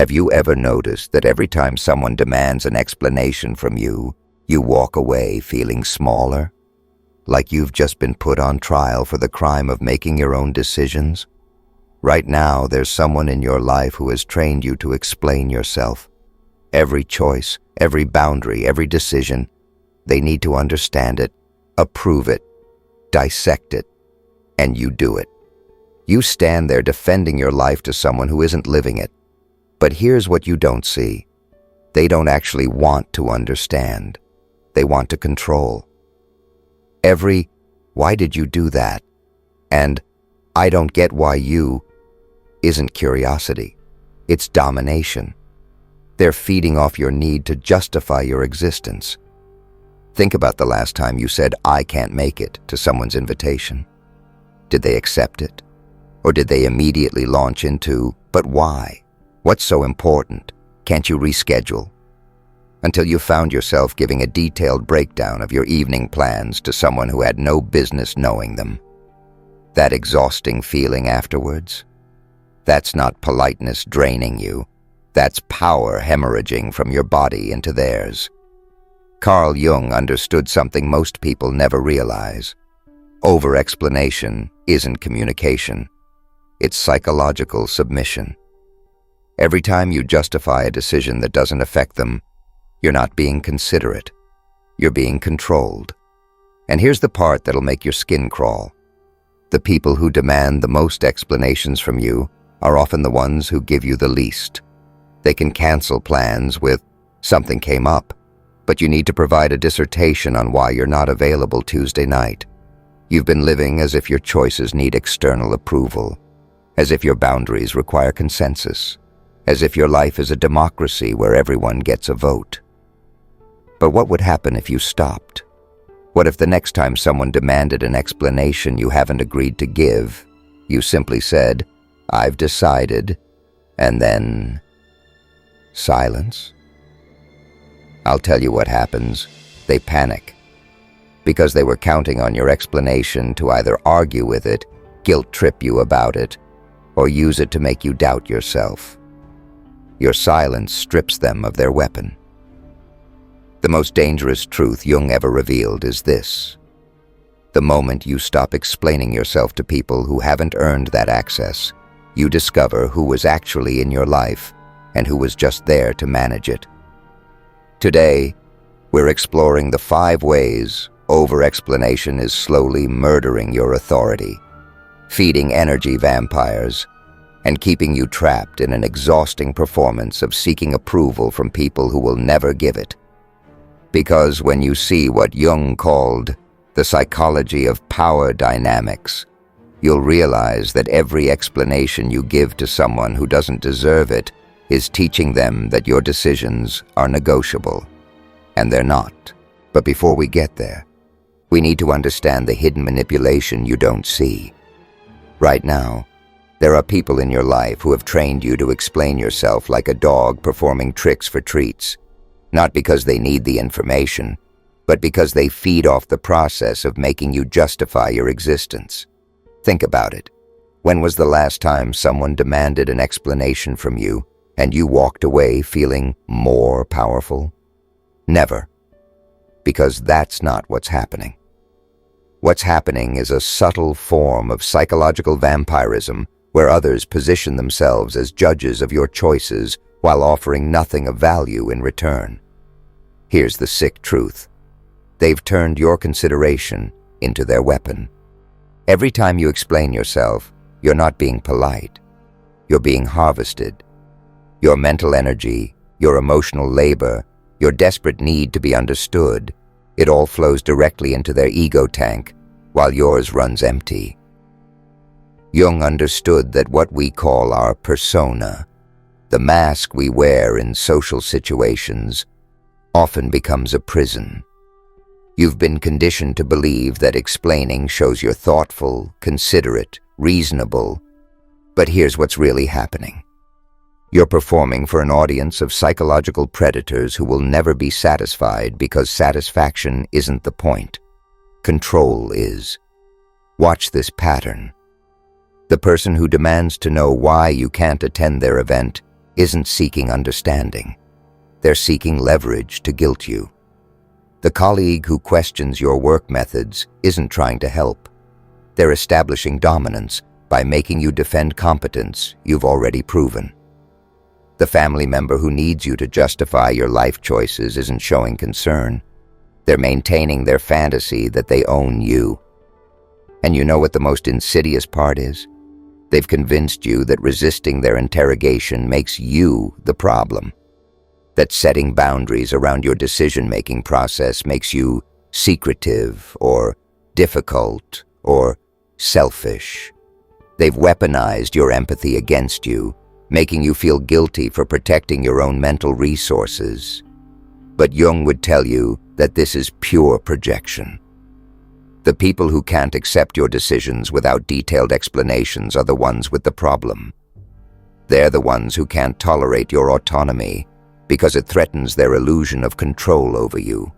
Have you ever noticed that every time someone demands an explanation from you, you walk away feeling smaller? Like you've just been put on trial for the crime of making your own decisions? Right now, there's someone in your life who has trained you to explain yourself. Every choice, every boundary, every decision, they need to understand it, approve it, dissect it, and you do it. You stand there defending your life to someone who isn't living it. But here's what you don't see. They don't actually want to understand. They want to control. Every, "Why did you do that?" and "I don't get why you," isn't curiosity. It's domination. They're feeding off your need to justify your existence. Think about the last time you said, "I can't make it," to someone's invitation. Did they accept it? Or did they immediately launch into, "But why? What's so important? Can't you reschedule?" Until you found yourself giving a detailed breakdown of your evening plans to someone who had no business knowing them. That exhausting feeling afterwards? That's not politeness draining you. That's power hemorrhaging from your body into theirs. Carl Jung understood something most people never realize. Over-explanation isn't communication. It's psychological submission. Every time you justify a decision that doesn't affect them, you're not being considerate. You're being controlled. And here's the part that'll make your skin crawl. The people who demand the most explanations from you are often the ones who give you the least. They can cancel plans with, "Something came up," but you need to provide a dissertation on why you're not available Tuesday night. You've been living as if your choices need external approval, as if your boundaries require consensus, as if your life is a democracy where everyone gets a vote. But what would happen if you stopped? What if the next time someone demanded an explanation you haven't agreed to give, you simply said, "I've decided," and then silence? I'll tell you what happens. They panic. Because they were counting on your explanation to either argue with it, guilt-trip you about it, or use it to make you doubt yourself. Your silence strips them of their weapon. The most dangerous truth Jung ever revealed is this: the moment you stop explaining yourself to people who haven't earned that access, you discover who was actually in your life and who was just there to manage it. Today, we're exploring the 5 ways over-explanation is slowly murdering your authority, feeding energy vampires, and keeping you trapped in an exhausting performance of seeking approval from people who will never give it. Because when you see what Jung called the psychology of power dynamics, you'll realize that every explanation you give to someone who doesn't deserve it is teaching them that your decisions are negotiable. And they're not. But before we get there, we need to understand the hidden manipulation you don't see. Right now, there are people in your life who have trained you to explain yourself like a dog performing tricks for treats, not because they need the information, but because they feed off the process of making you justify your existence. Think about it. When was the last time someone demanded an explanation from you and you walked away feeling more powerful? Never. Because that's not what's happening. What's happening is a subtle form of psychological vampirism where others position themselves as judges of your choices while offering nothing of value in return. Here's the sick truth. They've turned your consideration into their weapon. Every time you explain yourself, you're not being polite. You're being harvested. Your mental energy, your emotional labor, your desperate need to be understood, it all flows directly into their ego tank, while yours runs empty. Jung understood that what we call our persona, the mask we wear in social situations, often becomes a prison. You've been conditioned to believe that explaining shows you're thoughtful, considerate, reasonable, but here's what's really happening. You're performing for an audience of psychological predators who will never be satisfied because satisfaction isn't the point. Control is. Watch this pattern. The person who demands to know why you can't attend their event isn't seeking understanding. They're seeking leverage to guilt you. The colleague who questions your work methods isn't trying to help. They're establishing dominance by making you defend competence you've already proven. The family member who needs you to justify your life choices isn't showing concern. They're maintaining their fantasy that they own you. And you know what the most insidious part is? They've convinced you that resisting their interrogation makes you the problem. That setting boundaries around your decision-making process makes you secretive or difficult or selfish. They've weaponized your empathy against you, making you feel guilty for protecting your own mental resources. But Jung would tell you that this is pure projection. The people who can't accept your decisions without detailed explanations are the ones with the problem. They're the ones who can't tolerate your autonomy because it threatens their illusion of control over you.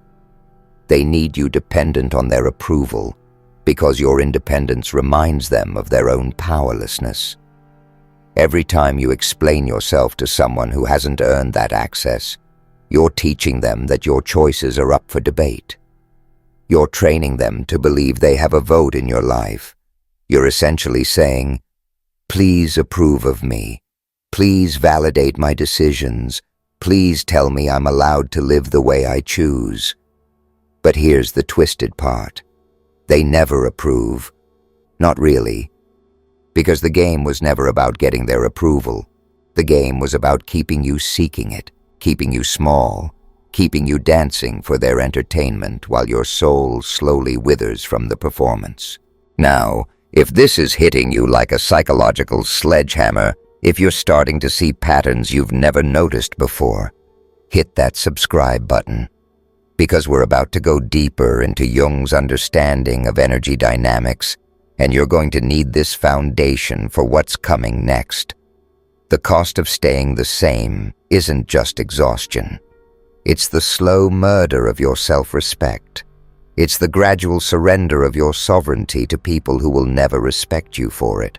They need you dependent on their approval because your independence reminds them of their own powerlessness. Every time you explain yourself to someone who hasn't earned that access, you're teaching them that your choices are up for debate. You're training them to believe they have a vote in your life. You're essentially saying, "Please approve of me. Please validate my decisions. Please tell me I'm allowed to live the way I choose." But here's the twisted part. They never approve. Not really. Because the game was never about getting their approval. The game was about keeping you seeking it, keeping you small, keeping you dancing for their entertainment while your soul slowly withers from the performance. Now, if this is hitting you like a psychological sledgehammer, if you're starting to see patterns you've never noticed before, hit that subscribe button. Because we're about to go deeper into Jung's understanding of energy dynamics, and you're going to need this foundation for what's coming next. The cost of staying the same isn't just exhaustion. It's the slow murder of your self-respect. It's the gradual surrender of your sovereignty to people who will never respect you for it.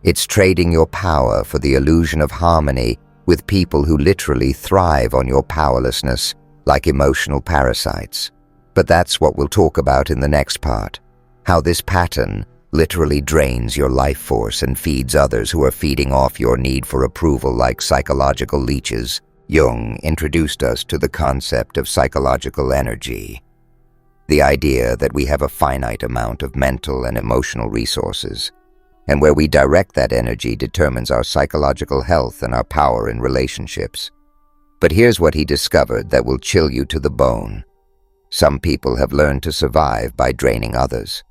It's trading your power for the illusion of harmony with people who literally thrive on your powerlessness like emotional parasites. But that's what we'll talk about in the next part. How this pattern literally drains your life force and feeds others who are feeding off your need for approval like psychological leeches. Jung introduced us to the concept of psychological energy, the idea that we have a finite amount of mental and emotional resources, and where we direct that energy determines our psychological health and our power in relationships. But here's what he discovered that will chill you to the bone. Some people have learned to survive by draining others.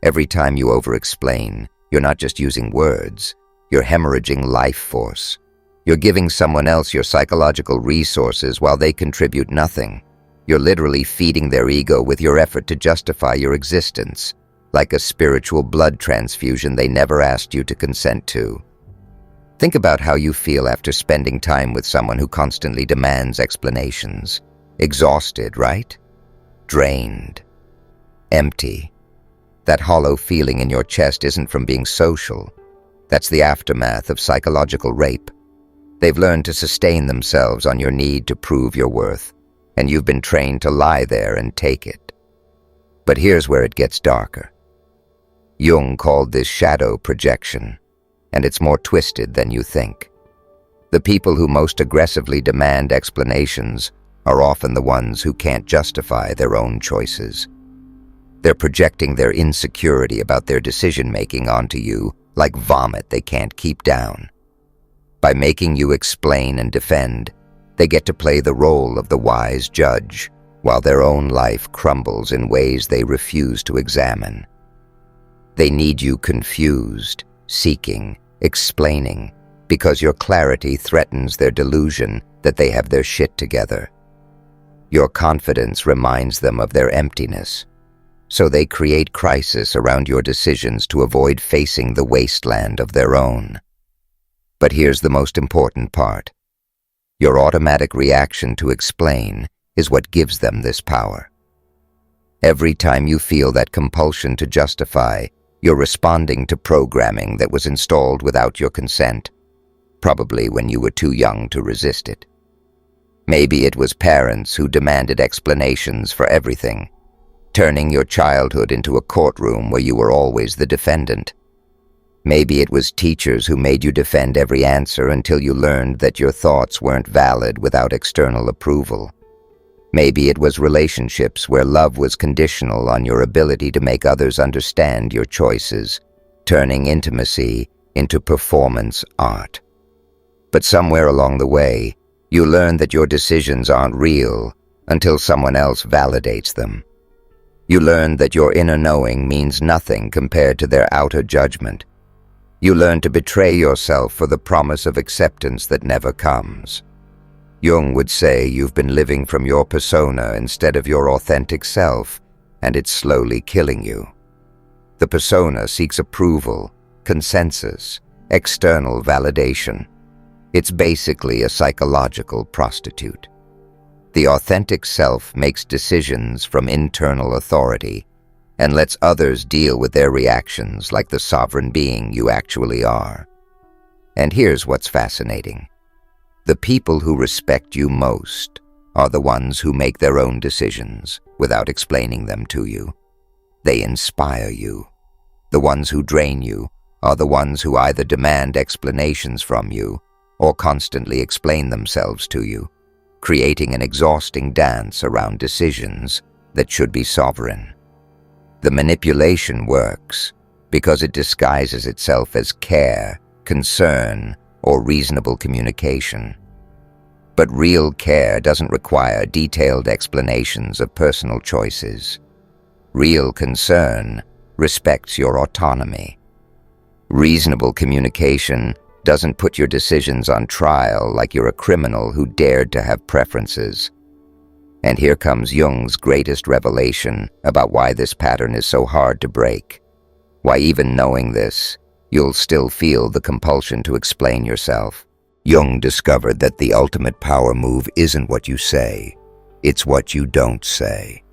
Every time you over-explain, you're not just using words, you're hemorrhaging life force. You're giving someone else your psychological resources while they contribute nothing. You're literally feeding their ego with your effort to justify your existence, like a spiritual blood transfusion they never asked you to consent to. Think about how you feel after spending time with someone who constantly demands explanations. Exhausted, right? Drained. Empty. That hollow feeling in your chest isn't from being social. That's the aftermath of psychological rape. They've learned to sustain themselves on your need to prove your worth, and you've been trained to lie there and take it. But here's where it gets darker. Jung called this shadow projection, and it's more twisted than you think. The people who most aggressively demand explanations are often the ones who can't justify their own choices. They're projecting their insecurity about their decision-making onto you like vomit they can't keep down. By making you explain and defend, they get to play the role of the wise judge, while their own life crumbles in ways they refuse to examine. They need you confused, seeking, explaining, because your clarity threatens their delusion that they have their shit together. Your confidence reminds them of their emptiness, so they create crisis around your decisions to avoid facing the wasteland of their own. But here's the most important part. Your automatic reaction to explain is what gives them this power. Every time you feel that compulsion to justify, you're responding to programming that was installed without your consent. probably when you were too young to resist it. Maybe it was parents who demanded explanations for everything, turning your childhood into a courtroom where you were always the defendant. Maybe it was teachers who made you defend every answer until you learned that your thoughts weren't valid without external approval. Maybe it was relationships where love was conditional on your ability to make others understand your choices, turning intimacy into performance art. But somewhere along the way, you learn that your decisions aren't real until someone else validates them. You learn that your inner knowing means nothing compared to their outer judgment. You learn to betray yourself for the promise of acceptance that never comes. Jung would say you've been living from your persona instead of your authentic self, and it's slowly killing you. The persona seeks approval, consensus, external validation. It's basically a psychological prostitute. The authentic self makes decisions from internal authority and lets others deal with their reactions like the sovereign being you actually are. And here's what's fascinating. The people who respect you most are the ones who make their own decisions without explaining them to you. They inspire you. The ones who drain you are the ones who either demand explanations from you or constantly explain themselves to you, creating an exhausting dance around decisions that should be sovereign. The manipulation works because it disguises itself as care, concern, or reasonable communication. But real care doesn't require detailed explanations of personal choices. Real concern respects your autonomy. Reasonable communication doesn't put your decisions on trial like you're a criminal who dared to have preferences. And here comes Jung's greatest revelation about why this pattern is so hard to break. Why even knowing this, you'll still feel the compulsion to explain yourself. Jung discovered that the ultimate power move isn't what you say, it's what you don't say.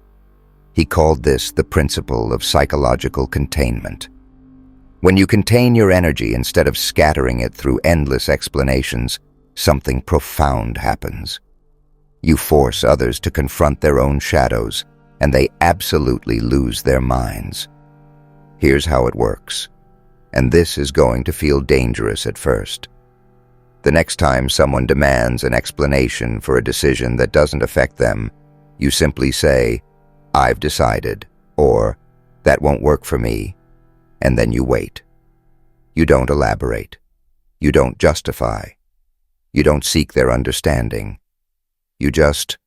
He called this the principle of psychological containment. When you contain your energy instead of scattering it through endless explanations, something profound happens. You force others to confront their own shadows, and they absolutely lose their minds. Here's how it works, and this is going to feel dangerous at first. The next time someone demands an explanation for a decision that doesn't affect them, you simply say, "I've decided," or "That won't work for me," and then you wait. You don't elaborate. You don't justify. You don't seek their understanding. You just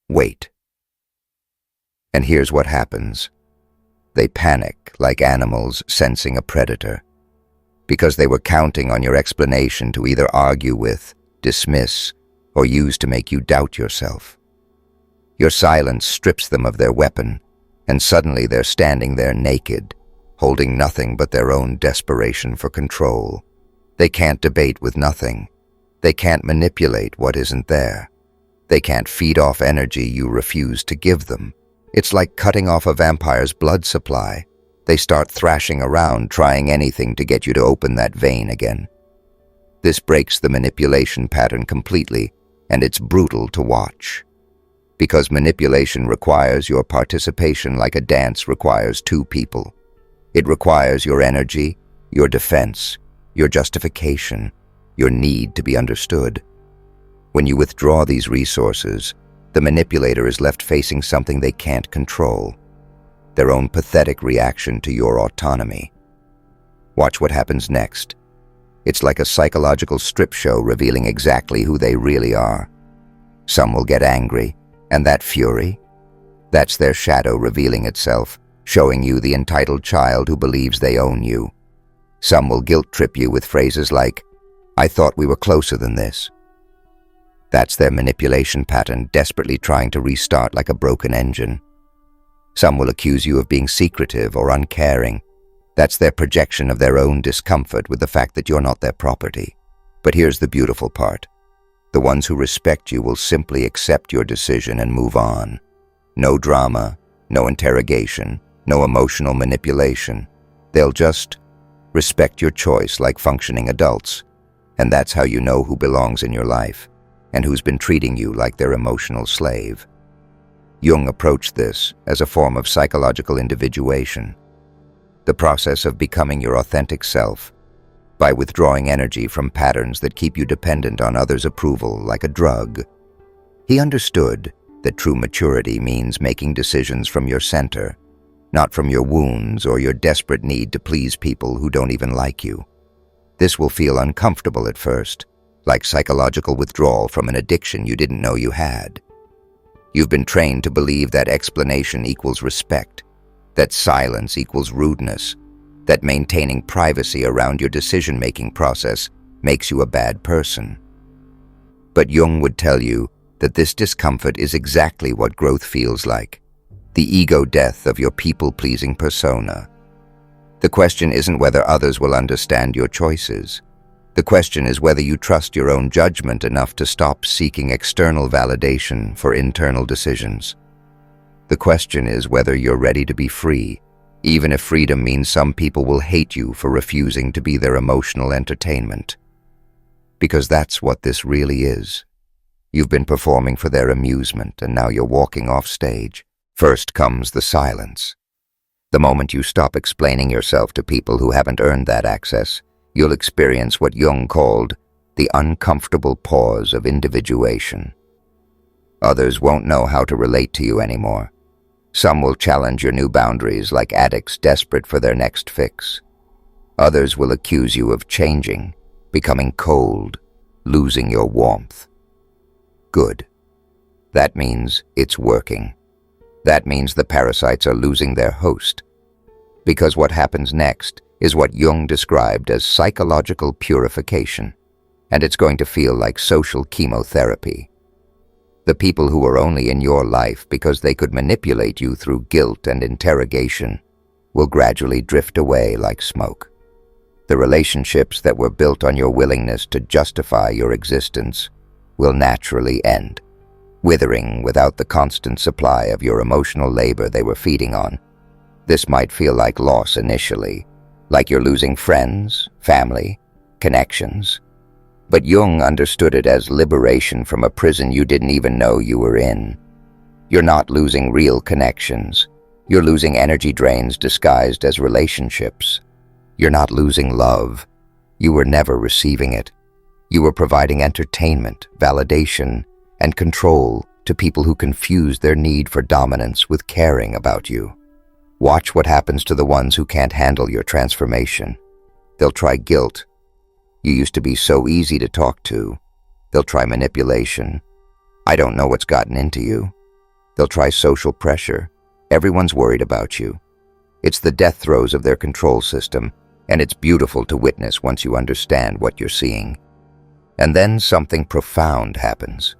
wait. And here's what happens. They panic like animals sensing a predator, because they were counting on your explanation to either argue with, dismiss, or use to make you doubt yourself. Your silence strips them of their weapon, and suddenly they're standing there naked, holding nothing but their own desperation for control. They can't debate with nothing. They can't manipulate what isn't there. They can't feed off energy you refuse to give them. It's like cutting off a vampire's blood supply. They start thrashing around, trying anything to get you to open that vein again. This breaks the manipulation pattern completely, and it's brutal to watch. Because manipulation requires your participation like a dance requires two people. It requires your energy, your defense, your justification, your need to be understood. When you withdraw these resources, the manipulator is left facing something they can't control, their own pathetic reaction to your autonomy. Watch what happens next. It's like a psychological strip show revealing exactly who they really are. Some will get angry, and that fury, that's their shadow revealing itself, showing you the entitled child who believes they own you. Some will guilt-trip you with phrases like, "I thought we were closer than this." That's their manipulation pattern, desperately trying to restart like a broken engine. Some will accuse you of being secretive or uncaring. That's their projection of their own discomfort with the fact that you're not their property. But here's the beautiful part. The ones who respect you will simply accept your decision and move on. No drama, no interrogation, no emotional manipulation. They'll just respect your choice like functioning adults. And that's how you know who belongs in your life and who's been treating you like their emotional slave. Jung approached this as a form of psychological individuation, the process of becoming your authentic self by withdrawing energy from patterns that keep you dependent on others' approval like a drug. He understood that true maturity means making decisions from your center, not from your wounds or your desperate need to please people who don't even like you. This will feel uncomfortable at first, like psychological withdrawal from an addiction you didn't know you had. You've been trained to believe that explanation equals respect, that silence equals rudeness, that maintaining privacy around your decision-making process makes you a bad person. But Jung would tell you that this discomfort is exactly what growth feels like, the ego death of your people-pleasing persona. The question isn't whether others will understand your choices. The question is whether you trust your own judgment enough to stop seeking external validation for internal decisions. The question is whether you're ready to be free, even if freedom means some people will hate you for refusing to be their emotional entertainment. Because that's what this really is. You've been performing for their amusement, and now you're walking off stage. First comes the silence. The moment you stop explaining yourself to people who haven't earned that access, you'll experience what Jung called the uncomfortable pause of individuation. Others won't know how to relate to you anymore. Some will challenge your new boundaries like addicts desperate for their next fix. Others will accuse you of changing, becoming cold, losing your warmth. Good. That means it's working. That means the parasites are losing their host. Because what happens next is what Jung described as psychological purification, and it's going to feel like social chemotherapy. The people who are only in your life because they could manipulate you through guilt and interrogation will gradually drift away like smoke. The relationships that were built on your willingness to justify your existence will naturally end, withering without the constant supply of your emotional labor they were feeding on. This might feel like loss initially, like you're losing friends, family, connections. But Jung understood it as liberation from a prison you didn't even know you were in. You're not losing real connections. You're losing energy drains disguised as relationships. You're not losing love. You were never receiving it. You were providing entertainment, validation, and control to people who confuse their need for dominance with caring about you. Watch what happens to the ones who can't handle your transformation. They'll try guilt. You used to be so easy to talk to. They'll try manipulation. I don't know what's gotten into you. They'll try social pressure. Everyone's worried about you. It's the death throes of their control system, and it's beautiful to witness once you understand what you're seeing. And then something profound happens.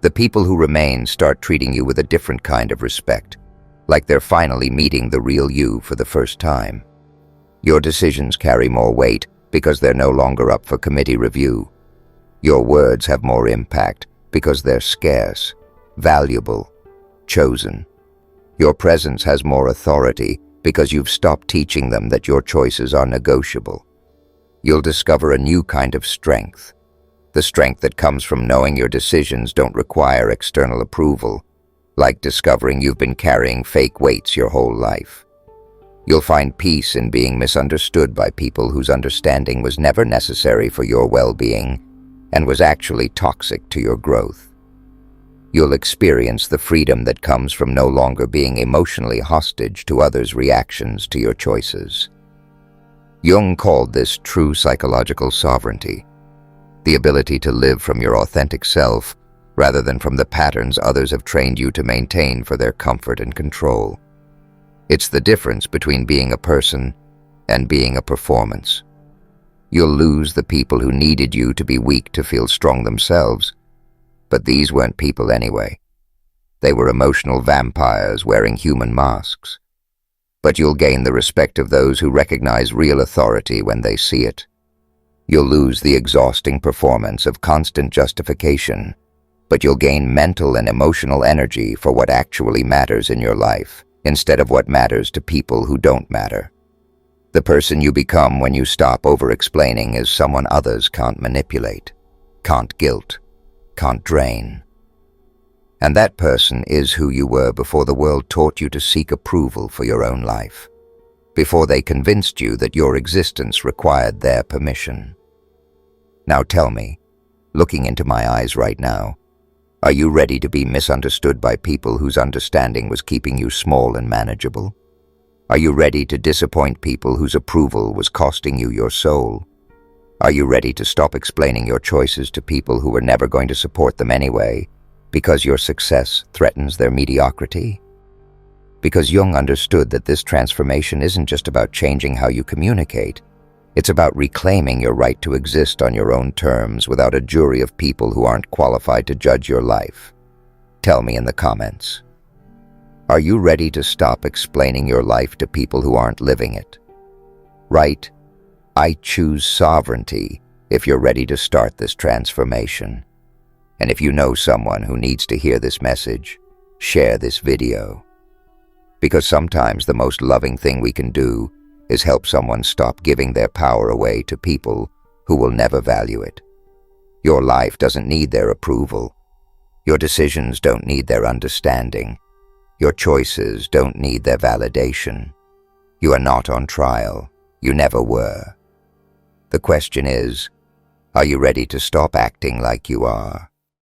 The people who remain start treating you with a different kind of respect, like they're finally meeting the real you for the first time. Your decisions carry more weight because they're no longer up for committee review. Your words have more impact because they're scarce, valuable, chosen. Your presence has more authority because you've stopped teaching them that your choices are negotiable. You'll discover a new kind of strength, the strength that comes from knowing your decisions don't require external approval, like discovering you've been carrying fake weights your whole life. You'll find peace in being misunderstood by people whose understanding was never necessary for your well-being and was actually toxic to your growth. You'll experience the freedom that comes from no longer being emotionally hostage to others' reactions to your choices. Jung called this true psychological sovereignty, the ability to live from your authentic self rather than from the patterns others have trained you to maintain for their comfort and control. It's the difference between being a person and being a performance. You'll lose the people who needed you to be weak to feel strong themselves, but these weren't people anyway. They were emotional vampires wearing human masks. But you'll gain the respect of those who recognize real authority when they see it. You'll lose the exhausting performance of constant justification, but you'll gain mental and emotional energy for what actually matters in your life, instead of what matters to people who don't matter. The person you become when you stop over-explaining is someone others can't manipulate, can't guilt, can't drain. And that person is who you were before the world taught you to seek approval for your own life, before they convinced you that your existence required their permission. Now tell me, looking into my eyes right now, are you ready to be misunderstood by people whose understanding was keeping you small and manageable? Are you ready to disappoint people whose approval was costing you your soul? Are you ready to stop explaining your choices to people who were never going to support them anyway, because your success threatens their mediocrity? Because Jung understood that this transformation isn't just about changing how you communicate, it's about reclaiming your right to exist on your own terms without a jury of people who aren't qualified to judge your life. Tell me in the comments. Are you ready to stop explaining your life to people who aren't living it? Write, "I choose sovereignty," if you're ready to start this transformation. And if you know someone who needs to hear this message, share this video. Because sometimes the most loving thing we can do is help someone stop giving their power away to people who will never value it. Your life doesn't need their approval. Your decisions don't need their understanding. Your choices don't need their validation. You are not on trial. You never were. The question is, are you ready to stop acting like you are?